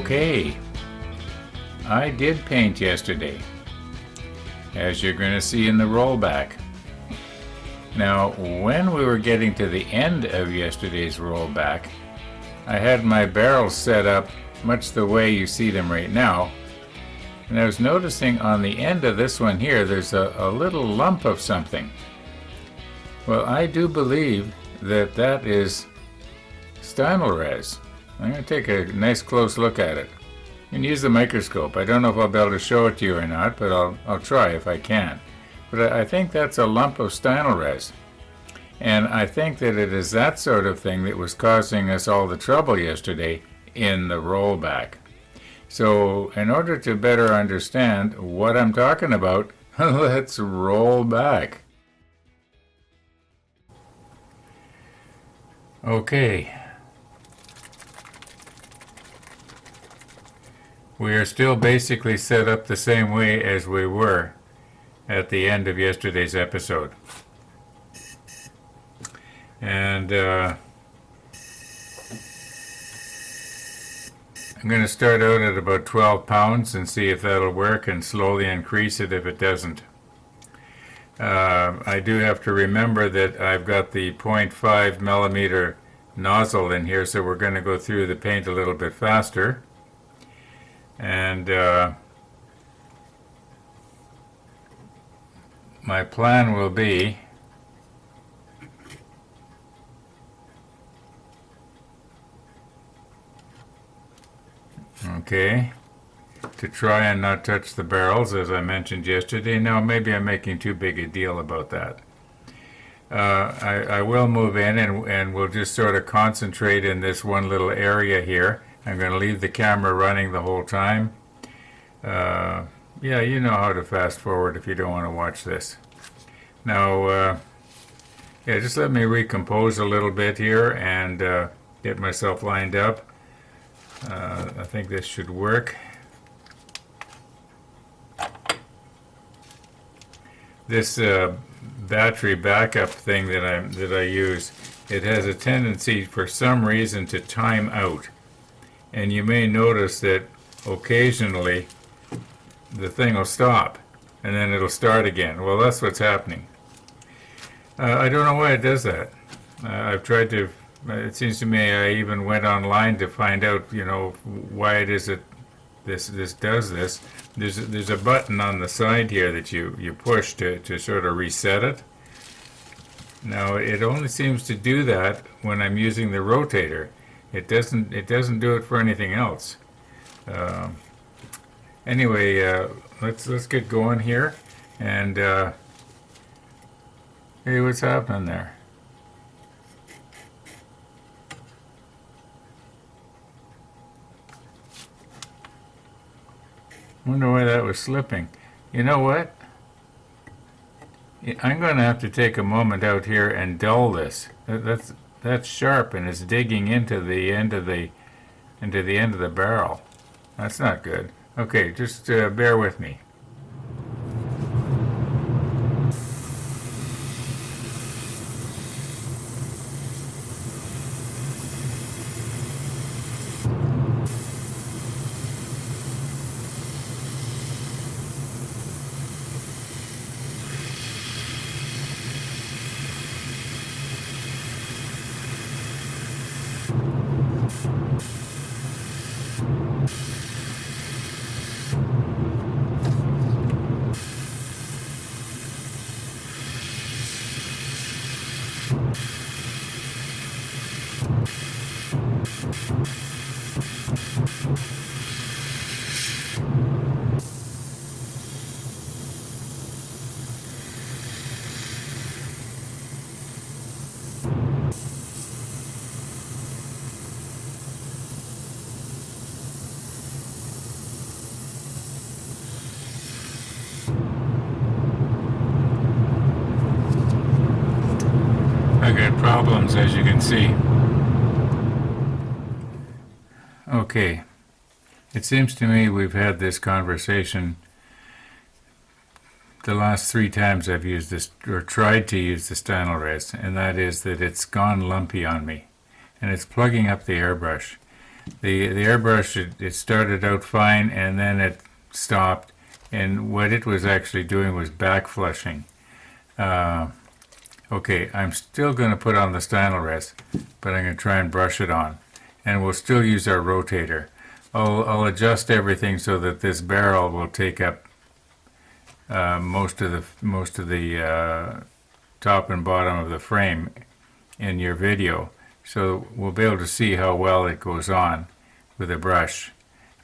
Okay, I did paint yesterday, as you're going to see in the rollback. Now, when we were getting to the end of yesterday's rollback, I had my barrels set up much the way you see them right now, and I was noticing on the end of this one here, there's a little lump of something. Well, I do believe that that is stymylrez. I'm going to take a nice close look at it. You can use the microscope. I don't know if I'll be able to show it to you or not, but I'll try if I can. But I think that's a lump of stymylrez. And I think that it is that sort of thing that was causing us all the trouble yesterday in the rollback. So in order to better understand what I'm talking about, let's roll back. Okay. We are still basically set up the same way as we were at the end of yesterday's episode. And I'm going to start out at about 12 pounds and see if that'll work and slowly increase it if it doesn't. I do have to remember that I've got the 0.5 millimeter nozzle in here, so we're going to go through the paint a little bit faster. And my plan will be to try and not touch the barrels, as I mentioned yesterday. Now, maybe I'm making too big a deal about that. I will move in and we'll just sort of concentrate in this one little area here. I'm going to leave the camera running the whole time. Yeah, you know how to fast forward if you don't want to watch this. Now, yeah, just let me recompose a little bit here and get myself lined up. I think this should work. This battery backup thing that I use, it has a tendency for some reason to time out. And you may notice that occasionally the thing will stop and then it'll start again. Well, that's what's happening. I don't know why it does that. I've tried to, it seems to me I even went online to find out, you know, why it is that this does this. There's a button on the side here that you push to sort of reset it. Now, it only seems to do that when I'm using the rotator. It doesn't do it for anything else. Anyway, let's get going here and see what's happening there. Wonder why that was slipping. You know what? I'm going to have to take a moment out here and dull this. That's sharp and it's digging into the end of the barrel. That's not good. Okay, just bear with me. Problems, as you can see. Okay, it seems to me we've had this conversation the last 3 times I've used this, or tried to use the stymylrez, and that is that it's gone lumpy on me, and it's plugging up the airbrush. The airbrush, it started out fine and then it stopped, and what it was actually doing was back flushing. Okay, I'm still going to put on the stylo rest, but I'm going to try and brush it on, and we'll still use our rotator. I'll adjust everything so that this barrel will take up most of the top and bottom of the frame in your video, so we'll be able to see how well it goes on with a brush.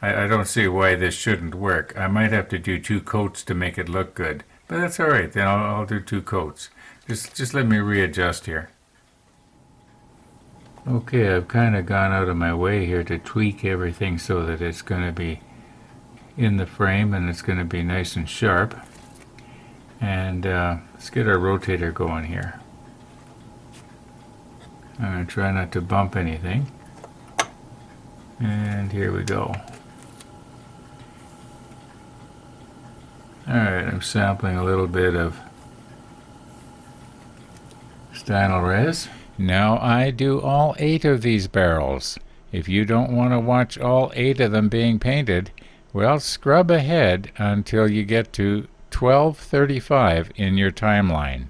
I don't see why this shouldn't work. I might have to do 2 coats to make it look good, but that's all right. Then I'll do 2 coats. Just let me readjust here. Okay, I've kind of gone out of my way here to tweak everything so that it's going to be in the frame and it's going to be nice and sharp. And let's get our rotator going here. I'm going to try not to bump anything. And here we go. Alright, I'm sampling a little bit of stylo res. Now I do all 8 of these barrels. If you don't want to watch all 8 of them being painted, well, scrub ahead until you get to 12:35 in your timeline.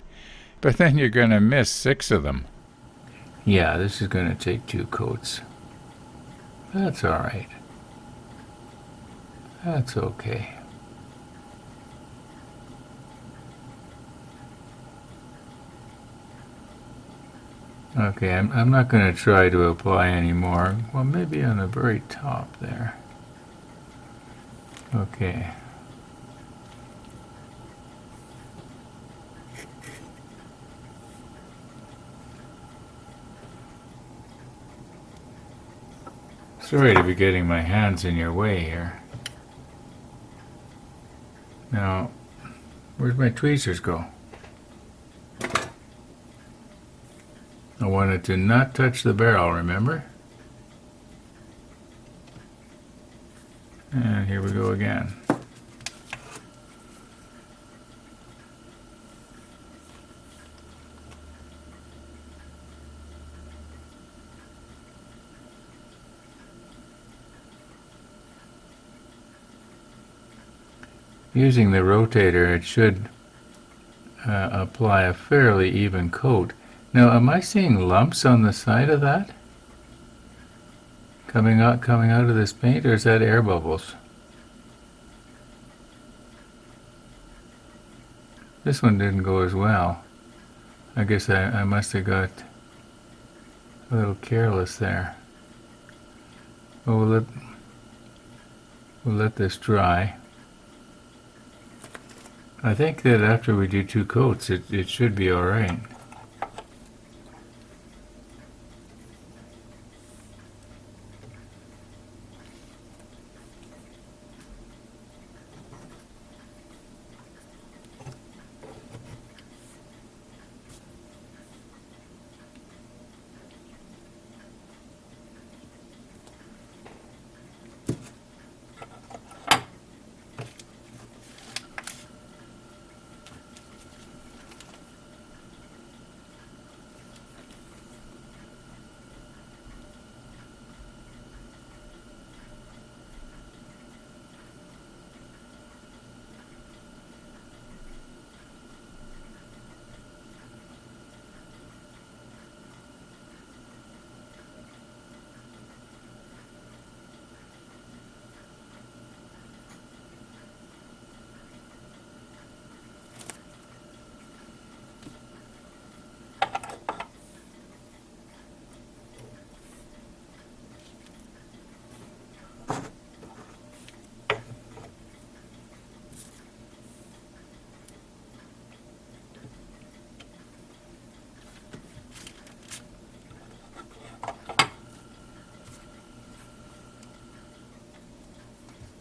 But then you're going to miss 6 of them. Yeah, this is going to take 2 coats. That's all right. That's okay. Okay, I'm not going to try to apply any more. Well, maybe on the very top there. Okay. Sorry to be getting my hands in your way here. Now, where'd my tweezers go? I wanted to not touch the barrel, remember? And here we go again. Using the rotator, it should apply a fairly even coat. Now, am I seeing lumps on the side of that? Coming out of this paint, or is that air bubbles? This one didn't go as well. I guess I must have got a little careless there. Well, we'll let this dry. I think that after we do 2 coats, it should be all right.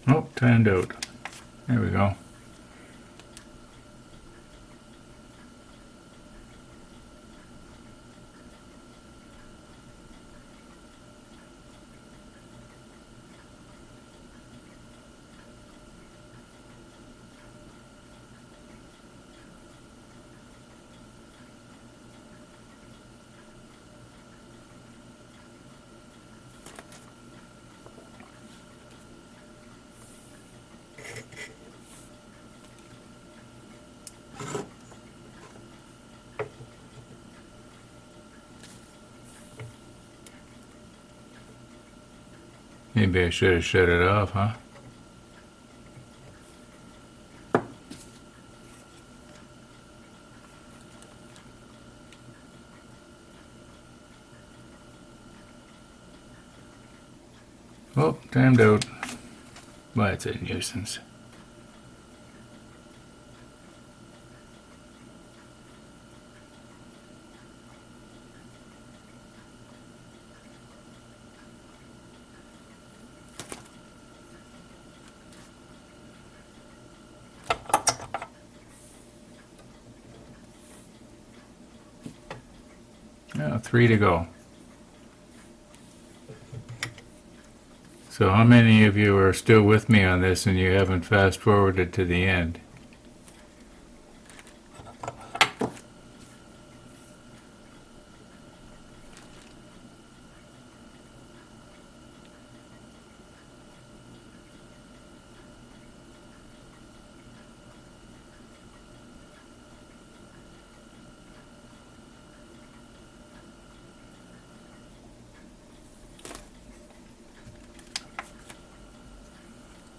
Oh, timed out. There we go. Maybe I should have shut it off, huh? Oh, timed out. Why, it's a nuisance. Oh, 3 to go. So how many of you are still with me on this and you haven't fast forwarded to the end?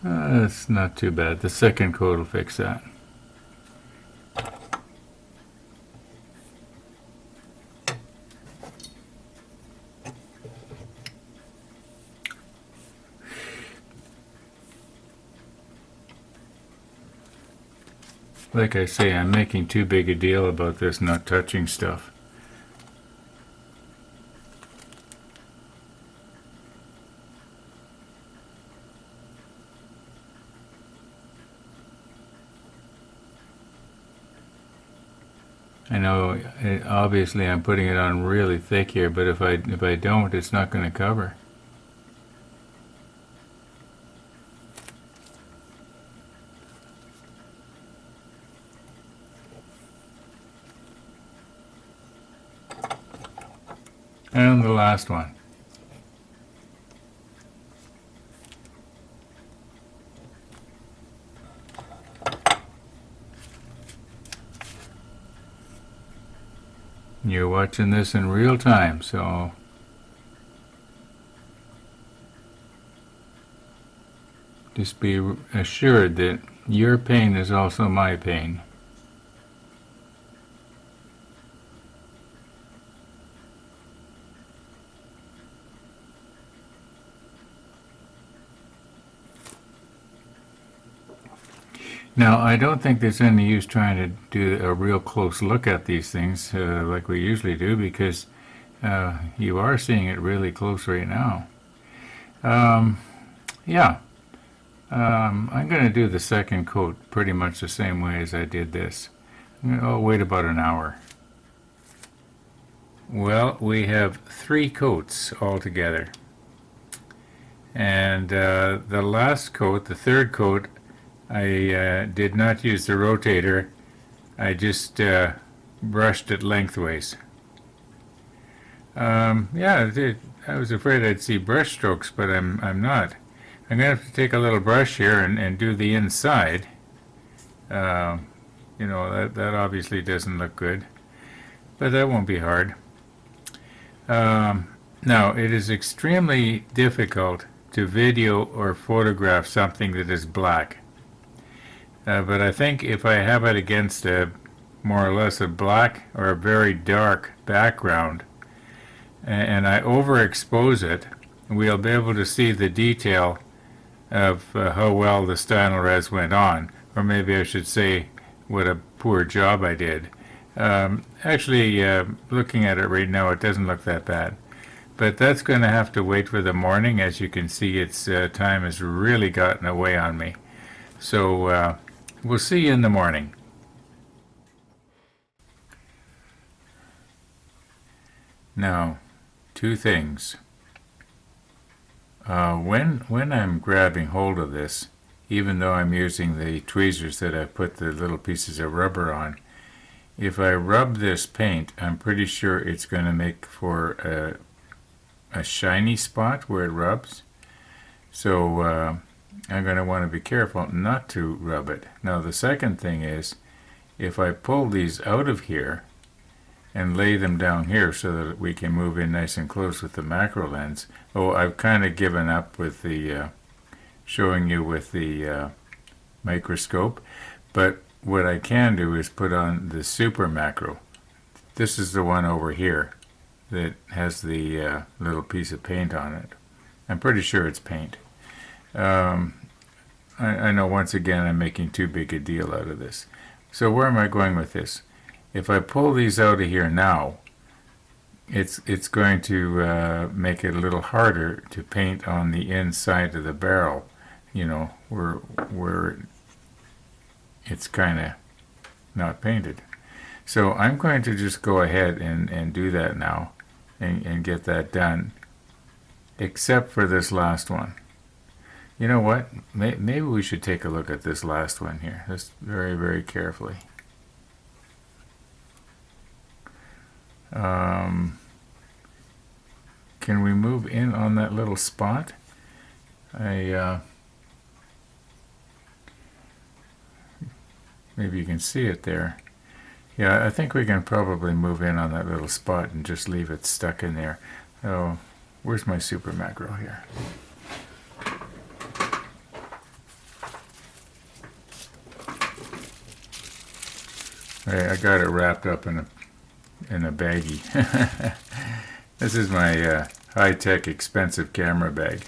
That's not too bad. The second coat will fix that. Like I say, I'm making too big a deal about this not touching stuff. I know, obviously I'm putting it on really thick here, but if I don't, it's not going to cover. And the last one. You're watching this in real time, so just be assured that your pain is also my pain. Now, I don't think there's any use trying to do a real close look at these things like we usually do, because you are seeing it really close right now. Yeah, I'm going to do the second coat pretty much the same way as I did this. I'll wait about an hour. Well, we have 3 coats altogether. And the last coat, the third coat, I did not use the rotator. I just brushed it lengthways. Yeah, I was afraid I'd see brush strokes, but I'm not. I'm going to have to take a little brush here and do the inside. You know, that obviously doesn't look good, but that won't be hard. Now, it is extremely difficult to video or photograph something that is black. But I think if I have it against a more or less a black or a very dark background, and I overexpose it, we'll be able to see the detail of how well the Stynylrez went on, or maybe I should say what a poor job I did. Actually, looking at it right now, it doesn't look that bad. But that's going to have to wait for the morning. As you can see, its time has really gotten away on me. So we'll see you in the morning. Now, 2 things. When I'm grabbing hold of this, even though I'm using the tweezers that I put the little pieces of rubber on, if I rub this paint, I'm pretty sure it's going to make for a shiny spot where it rubs. So I'm going to want to be careful not to rub it. Now the second thing is, if I pull these out of here, and lay them down here so that we can move in nice and close with the macro lens. Oh, I've kind of given up with the showing you with the microscope, but what I can do is put on the super macro. This is the one over here that has the little piece of paint on it. I'm pretty sure it's paint. I know once again I'm making too big a deal out of this. So where am I going with this? If I pull these out of here now, it's going to make it a little harder to paint on the inside of the barrel, you know, where it's kind of not painted. So I'm going to just go ahead and do that now and get that done, except for this last one. You know what? Maybe we should take a look at this last one here, just very, very carefully. Can we move in on that little spot? Maybe you can see it there. Yeah, I think we can probably move in on that little spot and just leave it stuck in there. Oh, where's my super macro here? I got it wrapped up in a baggie. This is my high-tech, expensive camera bag.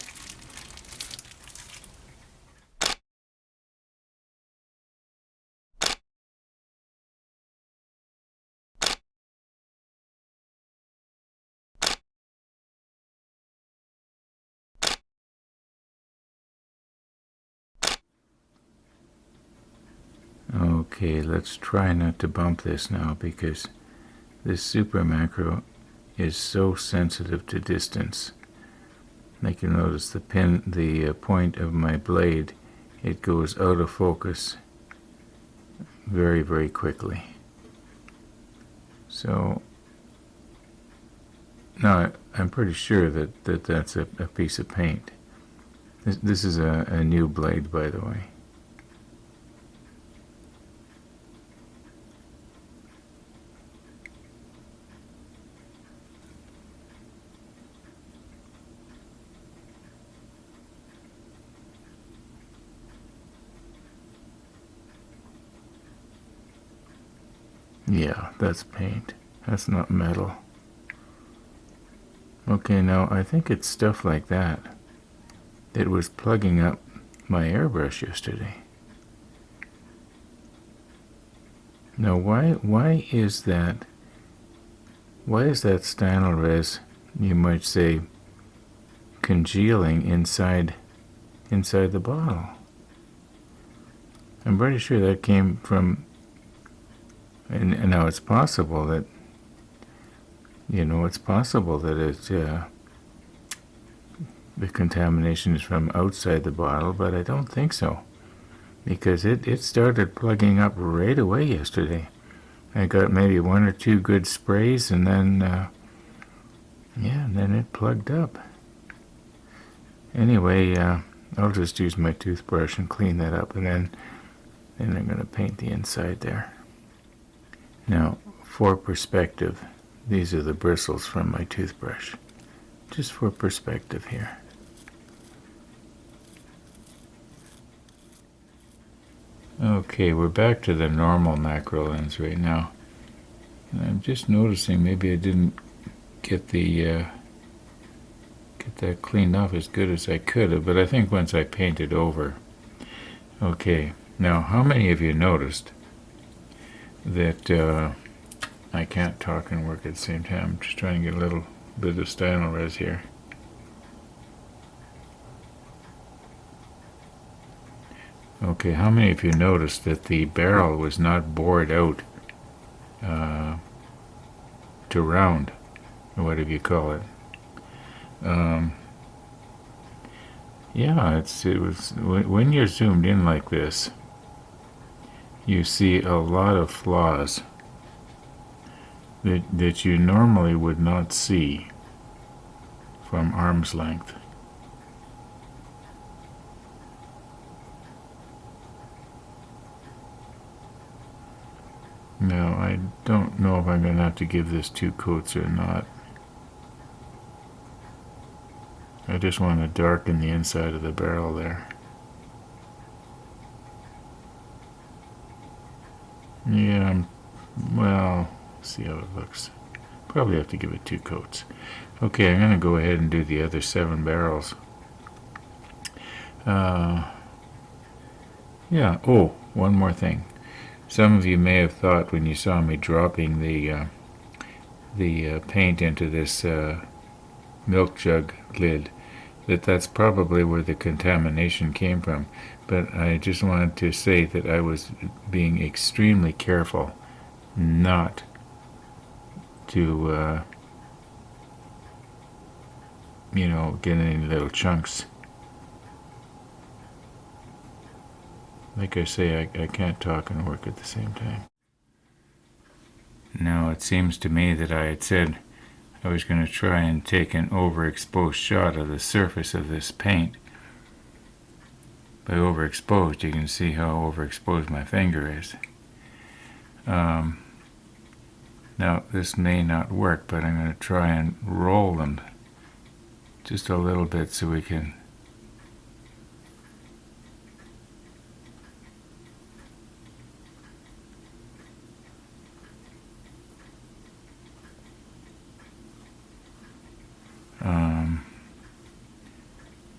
Okay, let's try not to bump this now because this super macro is so sensitive to distance. Like you notice the point of my blade, it goes out of focus very, very quickly. So now I'm pretty sure that's a piece of paint. This is a new blade, by the way. Yeah, that's paint. That's not metal. Okay, now I think it's stuff like that that was plugging up my airbrush yesterday. Now why is that styrene, you might say, congealing inside the bottle? I'm pretty sure that came from. And now it's possible that, the contamination is from outside the bottle, but I don't think so, because it started plugging up right away yesterday. I got maybe one or two good sprays, and then, then it plugged up. Anyway, I'll just use my toothbrush and clean that up, and then I'm going to paint the inside there. Now, for perspective, these are the bristles from my toothbrush. Just for perspective here. Okay, we're back to the normal macro lens right now. And I'm just noticing maybe I didn't get that cleaned off as good as I could have, but I think once I painted over. Okay, now how many of you noticed that I can't talk and work at the same time? I'm just trying to get a little bit of styrene here. Okay, how many of you noticed that the barrel was not bored out to round, or whatever you call it? Yeah, it was when you're zoomed in like this, you see a lot of flaws that you normally would not see from arm's length. Now, I don't know if I'm going to have to give this 2 coats or not. I just want to darken the inside of the barrel there. Yeah, well, see how it looks. Probably have to give it 2 coats. Okay, I'm going to go ahead and do the other 7 barrels. Yeah, oh, one more thing. Some of you may have thought when you saw me dropping the paint into this milk jug lid that that's probably where the contamination came from. But I just wanted to say that I was being extremely careful not to, get any little chunks. Like I say, I can't talk and work at the same time. Now, it seems to me that I had said I was going to try and take an overexposed shot of the surface of this paint. By overexposed, you can see how overexposed my finger is. Now, this may not work, but I'm going to try and roll them just a little bit so we can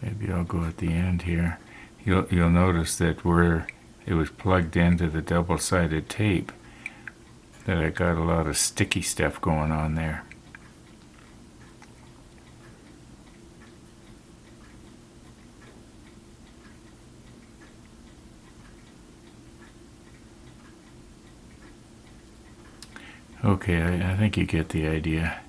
maybe I'll go at the end here. You'll notice that where it was plugged into the double-sided tape, that I got a lot of sticky stuff going on there. Okay, I think you get the idea.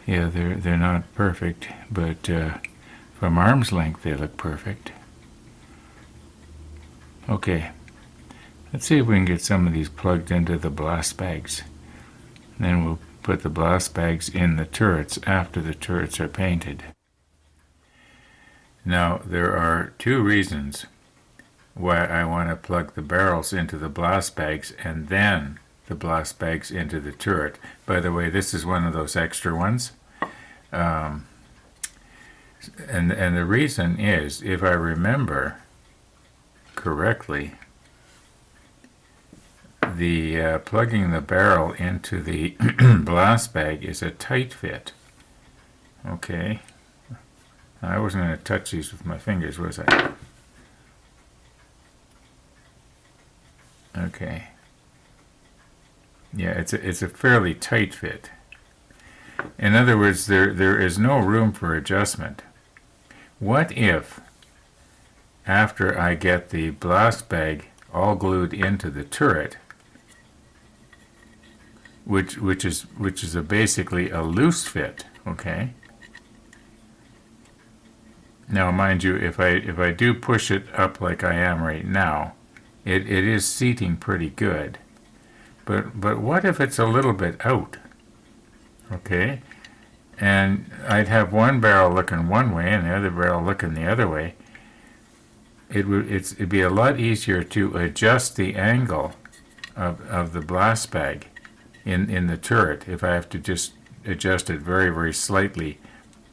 Yeah, they're not perfect, but from arm's length they look perfect. Okay, let's see if we can get some of these plugged into the blast bags. And then we'll put the blast bags in the turrets after the turrets are painted. Now, there are 2 reasons why I want to plug the barrels into the blast bags and then the blast bags into the turret. By the way, this is one of those extra ones. And the reason is, if I remember correctly, the plugging the barrel into the blast bag is a tight fit. Okay. I wasn't going to touch these with my fingers, was I? Okay. Yeah, it's a fairly tight fit. In other words, there is no room for adjustment. What if, after I get the blast bag all glued into the turret, which is basically a loose fit, okay? Now, mind you, if I do push it up like I am right now, it is seating pretty good. But what if it's a little bit out? Okay, and I'd have one barrel looking one way and the other barrel looking the other way. It'd be a lot easier to adjust the angle of the blast bag in the turret if I have to just adjust it very, very slightly,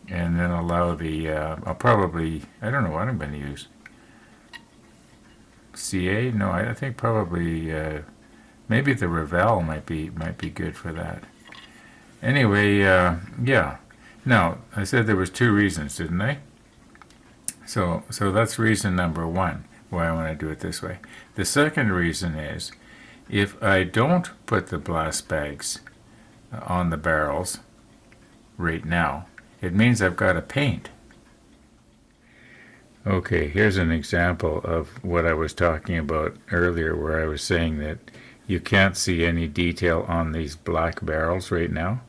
and then allow the I'll probably, I don't know what I'm going to use. CA? No, I think probably maybe the Revell might be good for that. Anyway, yeah. Now, I said there was 2 reasons, didn't I? So that's reason number 1, why I want to do it this way. The second reason is, if I don't put the blast bags on the barrels right now, it means I've got to paint. Okay, here's an example of what I was talking about earlier, where I was saying that you can't see any detail on these black barrels right now.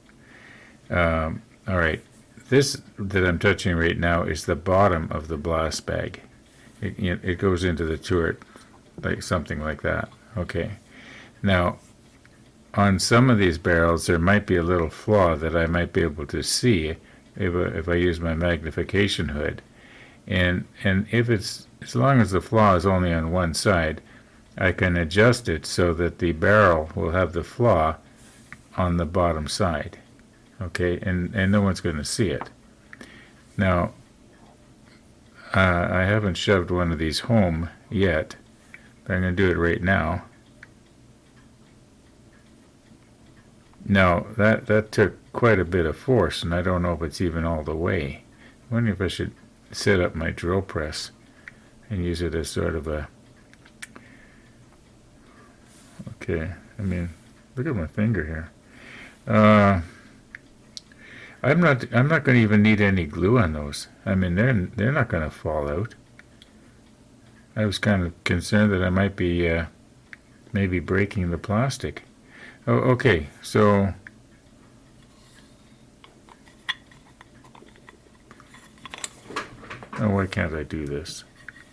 All right, this that I'm touching right now is the bottom of the blast bag. It goes into the turret, like something like that. Okay, now on some of these barrels there might be a little flaw that I might be able to see if I use my magnification hood. and if it's, as long as the flaw is only on one side, I can adjust it so that the barrel will have the flaw on the bottom side. Okay, and no one's going to see it. Now, I haven't shoved one of these home yet, but I'm going to do it right now. Now, that took quite a bit of force, and I don't know if it's even all the way. I wonder if I should set up my drill press and use it as sort of a... Okay, I mean, look at my finger here. I'm not going to even need any glue on those. I mean, they're not going to fall out. I was kind of concerned that I might be maybe breaking the plastic. Oh, okay, so why can't I do this?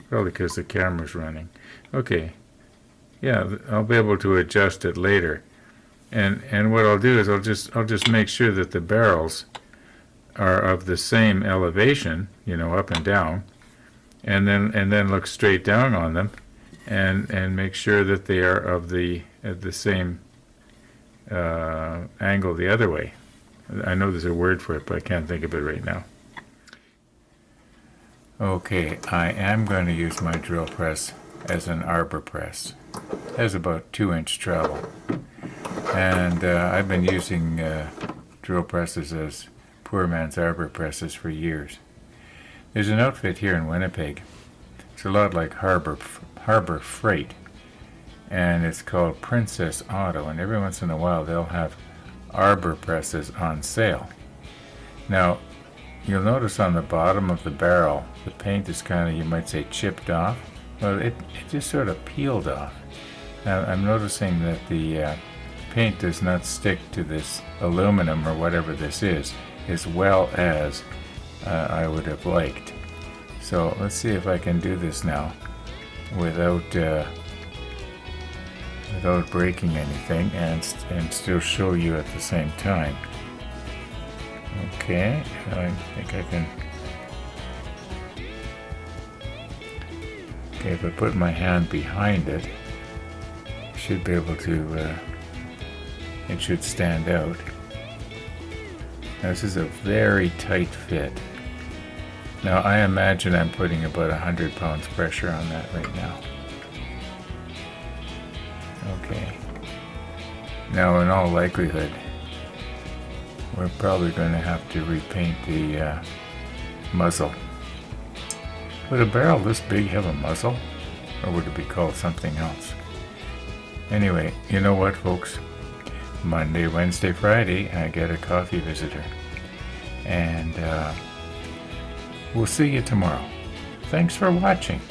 Probably because the camera's running. Okay, yeah, I'll be able to adjust it later. And what I'll do is I'll just make sure that the barrels are of the same elevation, you know, up and down, and then look straight down on them, and make sure that they are of the same angle the other way. I know there's a word for it, but I can't think of it right now. Okay, I am going to use my drill press as an arbor press. It has about 2-inch travel. And I've been using drill presses as poor man's arbor presses for years. There's an outfit here in Winnipeg. It's a lot like Harbor Freight, and it's called Princess Auto, and every once in a while they'll have arbor presses on sale. Now, you'll notice on the bottom of the barrel, the paint is kind of, you might say, chipped off. Well, it just sort of peeled off. Now, I'm noticing that the paint does not stick to this aluminum or whatever this is as well as I would have liked. So let's see if I can do this now without breaking anything and still show you at the same time. Okay, I think I can. Okay, if I put my hand behind it, I should be able to, it should stand out. Now, this is a very tight fit. Now, I imagine I'm putting about 100 pounds pressure on that right now. Okay. Now, in all likelihood, we're probably going to have to repaint the muzzle. Would a barrel this big have a muzzle? Or would it be called something else? Anyway, you know what, folks? Monday, Wednesday, Friday, I get a coffee visitor. And we'll see you tomorrow. Thanks for watching.